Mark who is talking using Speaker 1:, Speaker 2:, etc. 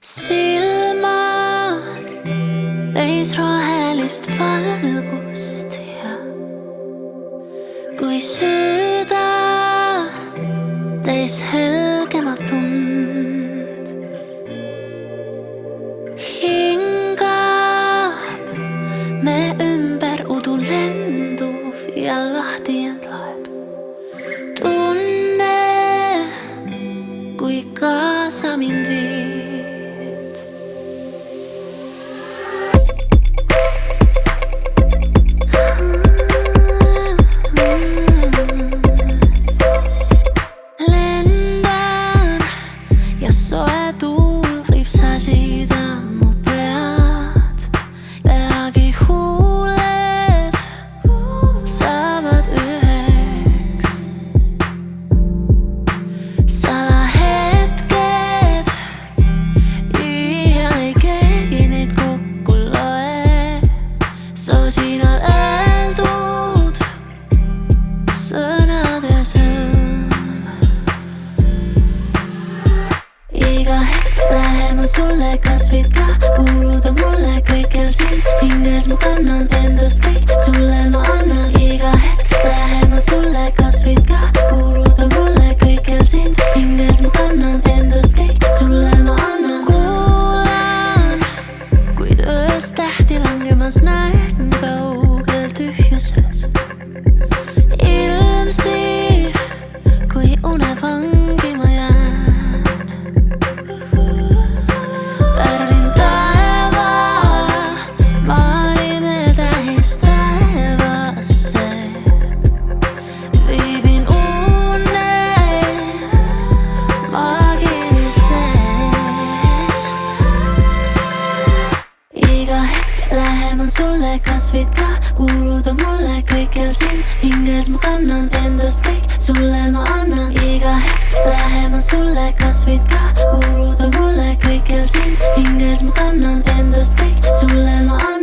Speaker 1: Silmad täis rohelist valgust ja kui süda täis helgemat tund hingab me ümber udu lenduv ja lahti end loeb tunne, kui kaasa mind viid. Lendan ja soe tuul võib säsida mu pead. Peagi huuled saavad üheks. Salahetked iial ei keegi neid kokku loe. Sosinal öeldud sõnade sõm. Iga hetk lähemal sulle, kas võid ka kuuluda mulle kõikjal siin hinges ma kannan endast kõik, sulle ma annan. Iga hetk lähemal sulle, kas võid ka kuuluda mulle kõikjal siin hinges ma kannan endast kõik, sulle ma annan. Kuulan, kuid öös tähti langemas näen kaugel tühjuses ilmsi, kui unevangi ma jään. Värvin taeva, maalime tähis taevasse, viibin unes maagilises. Iga hetk lähemal sulle, kas võid ka kuuluda mulle kõikjal siin hinges ma kannan endast kõik, sulle ma annan. Iga hetk lähemal sulle, kas võid ka kuuluda mulle kõikjal siin hinges ma kannan endast kõik, sulle ma annan.